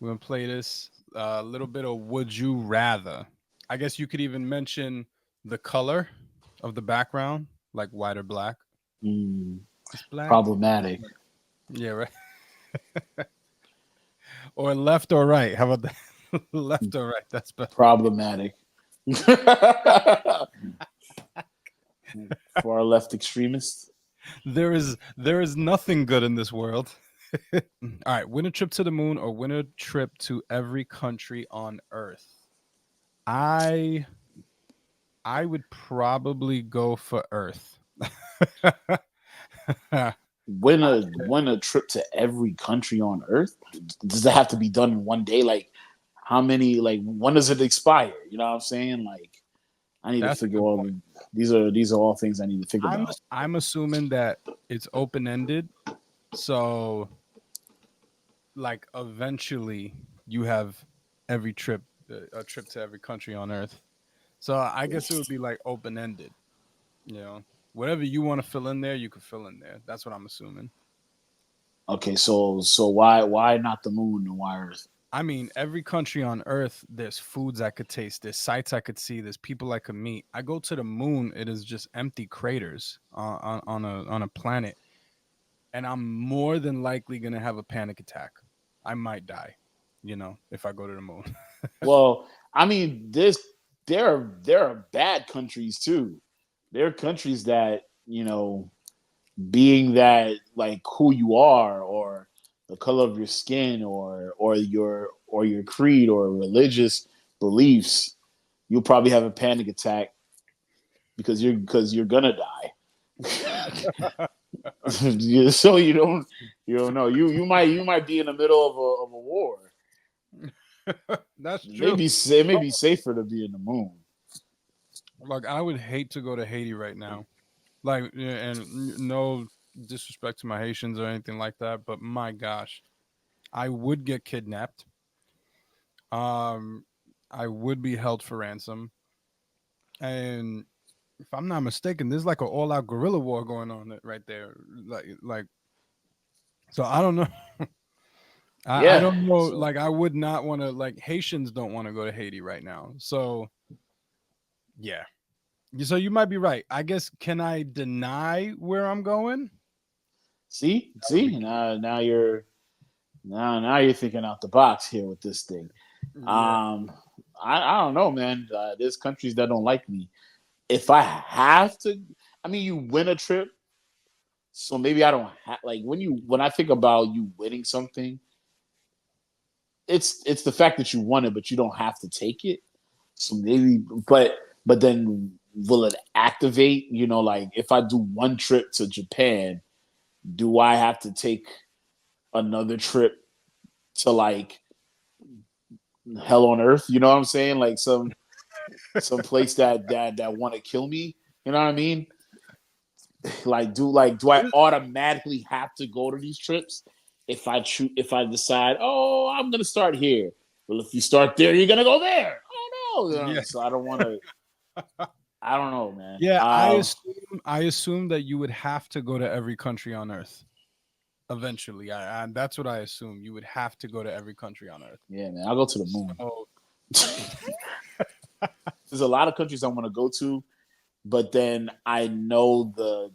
We're gonna play this a little bit of Would You Rather. I guess you could even mention the color of the background, like white or black. Mm, It's black. problematic. Yeah, right. Or left or right. How about that? Left or right? That's better. Problematic. For our left extremists. There is nothing good in this world. All right, win a trip to the moon or win a trip to every country on Earth. I I would probably go for Earth. Win a trip to every country on Earth. Does it have to be done in one day? Like how many? Like when does it expire? You know what I'm saying? Like I need to That's a figure good all point. the, these are all things I need to think about. I'm assuming that it's open ended, so like eventually you have every trip a trip to every country on Earth. So I guess it would be like open ended. You know, whatever you want to fill in there, you could fill in there. That's what I'm assuming. Okay, so why not the moon and why Earth? I mean, every country on Earth, there's foods I could taste, there's sights I could see, there's people I could meet. I go to the moon, it is just empty craters on a planet, and I'm more than likely gonna have a panic attack. I might die, if I go to the moon. Well, I mean, there are bad countries too. There are countries that being that like who you are or the color of your skin or your creed or religious beliefs, you'll probably have a panic attack because you're gonna die. So you don't know you might be in the middle of a war. That's true. It may be safer to be in the moon. Like I would hate to go to Haiti right now. Like, yeah, and no disrespect to my Haitians or anything like that, but my gosh, I would get kidnapped. Um, I would be held for ransom, and if I'm not mistaken, there's like an all-out guerrilla war going on right there. Like, so I don't know. I Yeah. don't know. So Like, I would not want to. Like, Haitians don't want to go to Haiti right now. So yeah. So you might be right. I guess can I deny where I'm going? see, That would be see, now you're thinking out the box here with this thing. yeah. Um, I don't know, man. There's countries that don't like me. If I have to, I mean, you win a trip, so maybe I don't have like when I think about you winning something, it's the fact that you won it, but you don't have to take it. So maybe, but then will it activate? Like if I do one trip to Japan, do I have to take another trip to like hell on earth? You know what I'm saying? Like some place that want to kill me. You know what I mean? Do I automatically have to go to these trips if I decide, oh, I'm gonna start here. Well, if you start there, you're gonna go there. Oh no, Yeah. so I don't want to. I don't know, man. Yeah, I assume that you would have to go to every country on earth eventually. And that's what I assume. You would have to go to every country on earth. Yeah, man. I'll go to the moon. So There's a lot of countries I want to go to, but then I know the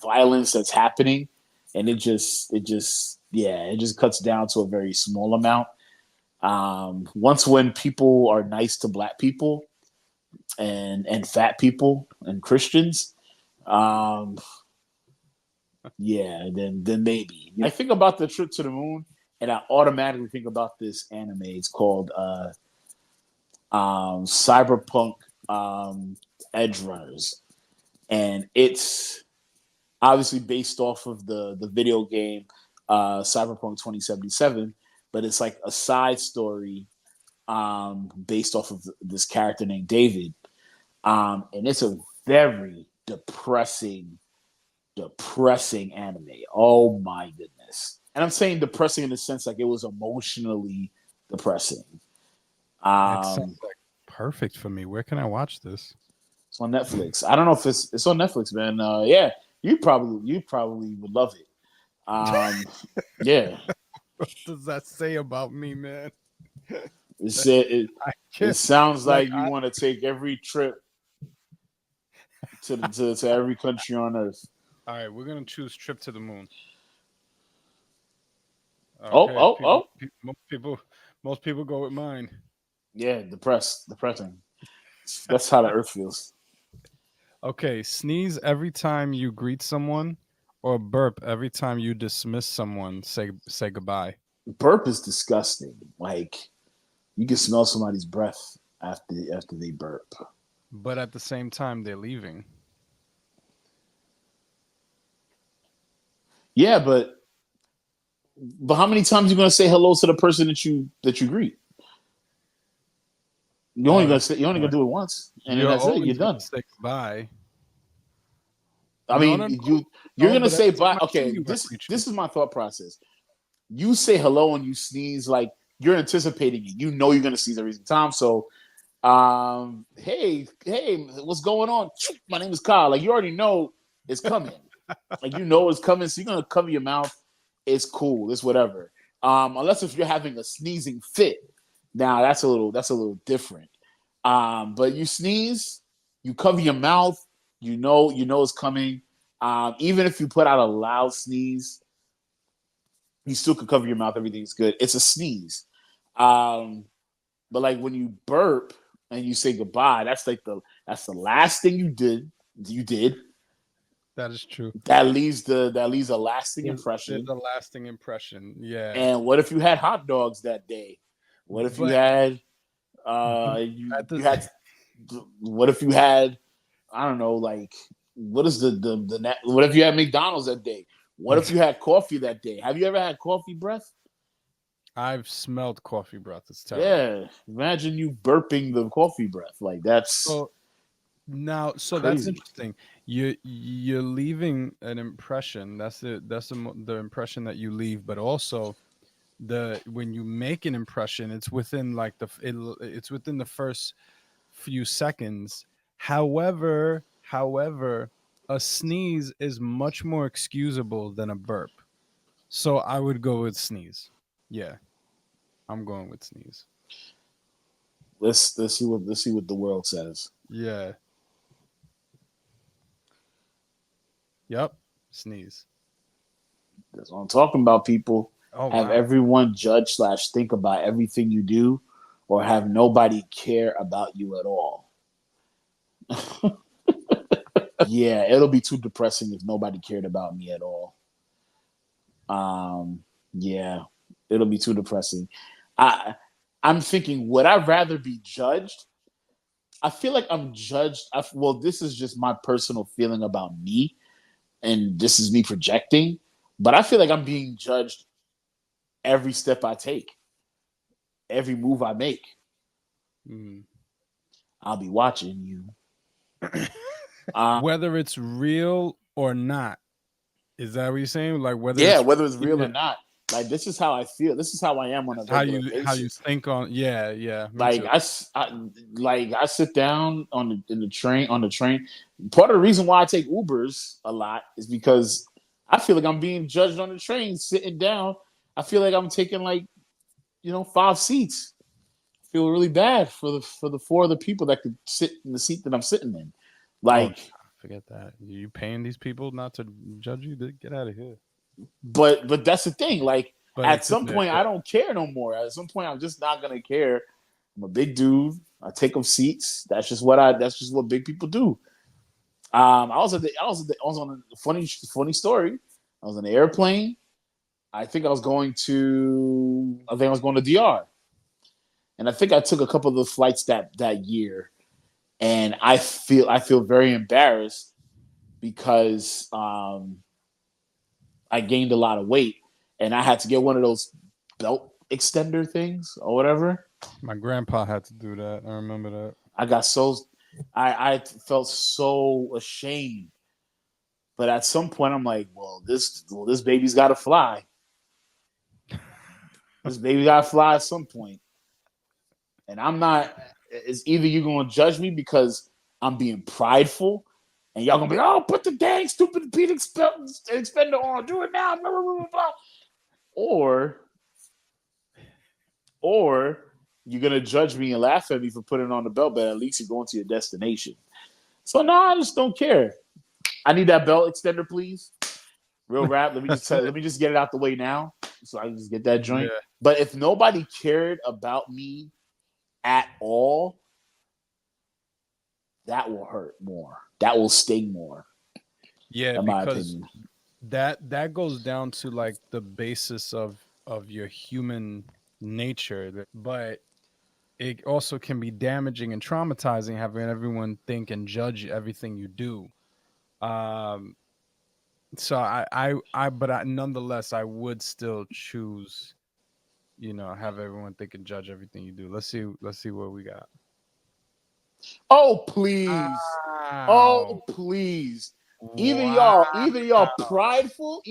violence that's happening, and it just cuts down to a very small amount. Once when people are nice to black people and fat people and Christians, um, yeah, then maybe. I think about the trip to the moon, and I automatically think about this anime. It's called Cyberpunk Edge Runners, and it's obviously based off of the video game Cyberpunk 2077, but it's like a side story based off of this character named David, and it's a very depressing anime. Oh my goodness! And I'm saying depressing in the sense like it was emotionally depressing. that sounds Um, like perfect for me. Where can I watch this? it's on Netflix. I don't know if it's on Netflix, man. Yeah, you probably would love it. Um, yeah, What does that say about me, man? It Can't, sounds like like you want to take every trip to every country on earth. all right, we're gonna choose trip to the moon. Oh, Okay, oh, oh. most people go with mine. Yeah, depressing. That's how the earth feels. Okay, sneeze every time you greet someone, or burp every time you dismiss someone. Say goodbye. Burp is disgusting. Like you can smell somebody's breath after they burp. But at the same time, they're leaving. Yeah, but how many times you gonna say hello to the person that you greet? That's You're only gonna right. do it once, and then You're that's it. You're always gonna done. say goodbye. I No, mean, no, you're no. gonna But every say time bye. I see Okay, you, I this greet you. this is my thought process. You say hello and you sneeze like you're anticipating it. You know you're gonna sneeze every time. So, hey, what's going on? My name is Kyle. Like you already know it's coming. Like you know it's coming, so you're gonna cover your mouth. It's cool. It's whatever. Unless if you're having a sneezing fit. Now that's a little different. But you sneeze, you cover your mouth. You know it's coming. Even if you put out a loud sneeze, you still could cover your mouth. Everything's good. It's a sneeze. Um, but like when you burp and you say goodbye, that's the last thing you did. You did That is true. that leaves a lasting There's impression. a lasting impression. Yeah, And what if you had hot dogs that day? What if you but had at you the had what if you had I don't know like what is what if you had McDonald's that day? What if you had coffee that day? Have you ever had coffee breath? I've smelled coffee breath. It's terrible. Yeah, imagine you burping the coffee breath. Like that's So now, so that's crazy. interesting. You're leaving an impression. That's the impression that you leave, but also the when you make an impression, it's within like it's within the first few seconds. However, a sneeze is much more excusable than a burp. So I would go with sneeze. Yeah, I'm going with sneeze. Let's see what the world says. Yeah. Yep. Sneeze. That's what I'm talking about. People Oh have wow. everyone judge slash think about everything you do, or have nobody care about you at all. Yeah, it'll be too depressing if nobody cared about me at all. Yeah, it'll be too depressing. I I'm thinking, would I rather be judged? I feel like I'm judged. Well, this is just my personal feeling about me, and this is me projecting. But I feel like I'm being judged every step I take, every move I make. Mm. I'll be watching you. Uh, Whether it's real or not, is that what you're saying? Like whether yeah, it's whether it's real yeah, or not. Like this is how I feel. This is how I am on a it's how regular you basis. think on. Yeah, yeah, me Like too. I sit down in the train on the train. Part of the reason why I take Ubers a lot is because I feel like I'm being judged on the train sitting down. I feel like I'm taking like 5 seats. I feel really bad for the four other people that could sit in the seat that I'm sitting in. Oh, Like, forget that. You paying these people not to judge you? Get out of here. but that's the thing. Like But at it's in some there. point, I don't care no more. At some point, I'm just not gonna care. I'm a big dude. I take up seats. That's just what big people do. I was on a funny story. I was on an airplane. I think I was going to DR, and I think I took a couple of the flights that year, and I feel very embarrassed because I gained a lot of weight, and I had to get one of those belt extender things or whatever. My grandpa had to do that. I remember that. I got so I felt so ashamed. But at some point, I'm like, this baby's got to fly. This baby got to fly at some point. And I'm not. It's either you're going to judge me because I'm being prideful, and y'all gonna be, oh, put the dang stupid Pete expander on, do it now, blah, blah, blah, blah. Or or you're gonna judge me and laugh at me for putting on the belt, but at least you're going to your destination. So no, I just don't care. I need that belt extender, please. Real rap. Let me just get it out the way now, so I can just get that joint. Yeah. But if nobody cared about me at all, that will hurt more. That will sting more. Yeah, In my because opinion. that goes down to like the basis of your human nature, but it also can be damaging and traumatizing having everyone think and judge everything you do. Um, so but nonetheless, I would still choose, have everyone think and judge everything you do. Let's see what we got. Oh please. Oh Wow. please. Wow. Even y'all prideful,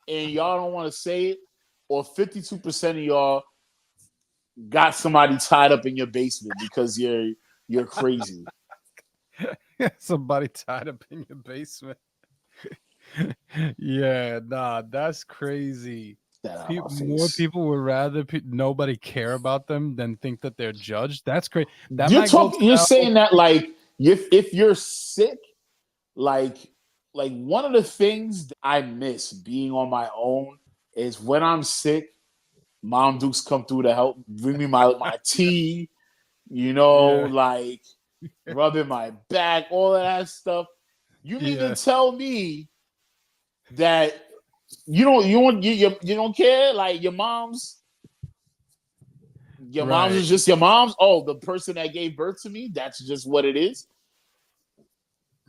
and y'all don't want to say it, or 52% of y'all got somebody tied up in your basement because you're crazy. Somebody tied up in your basement. Yeah, nah, that's crazy. That out of my More face. people would rather nobody care about them than think that they're judged. That's crazy. That might go to You're that whole saying that like if you're sick, like one of the things that I miss being on my own is when I'm sick, Mom Dukes come through to help bring me my tea, yeah, like rubbing my back, all of that stuff. You mean to yeah, tell me that you don't care? Like your mom's right. is just your mom's. Oh, the person that gave birth to me, that's just what it is.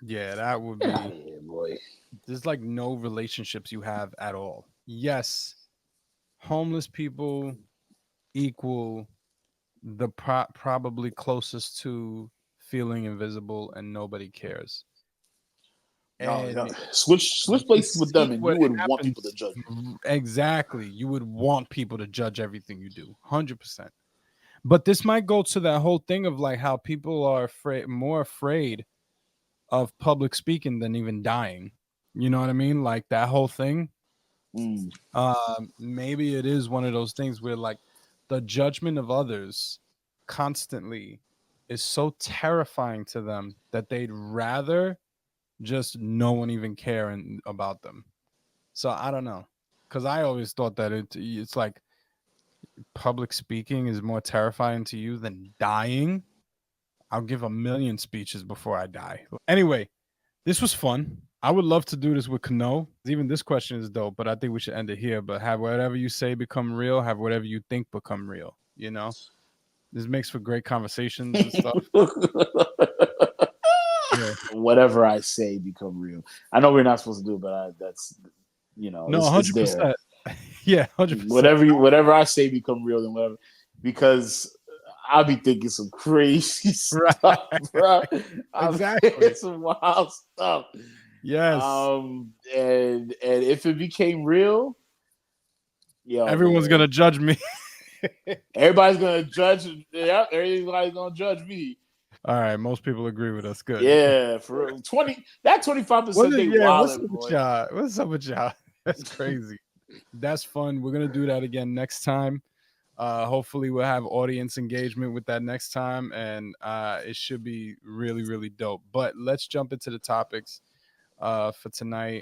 Yeah, that would Get out of be. here, boy. There's like no relationships you have at all. Yes, homeless people equal the probably closest to feeling invisible and nobody cares. No. And Switch you can places with them, see and you what would want people to happens. judge you. Exactly. You would want people to judge everything you do. 100%. But this might go to that whole thing of like how people are more afraid of public speaking than even dying. You know what I mean? Like that whole thing. Mm. Maybe it is one of those things where like the judgment of others constantly is so terrifying to them that they'd rather just no one even care about them. So I don't know, because I always thought that it's like public speaking is more terrifying to you than dying. I'll give a million speeches before I die. Anyway, this was fun. I would love to do this with Kano. Even this question is dope, but I think we should end it here. But have whatever you say become real. Have whatever you think become real. This makes for great conversations and stuff. Yeah. Whatever I say become real. I know we're not supposed to do it, but that's No, it's there. 100%. Yeah, 100%. Whatever I say become real, and whatever, because I'll be thinking some crazy Right. stuff, bro. I'll be thinking Exactly. some wild stuff. Yes. And if it became real, yo, Everyone's gonna man, judge me. everybody's gonna judge. Yeah, everybody's gonna judge me. All right, most people agree with us. Good. Yeah, for real. 25%, they What's wildin', up with boy. y'all? What's up with y'all? That's crazy. That's fun. We're gonna do that again next time. Hopefully we'll have audience engagement with that next time, and it should be really, really dope. But let's jump into the topics for tonight.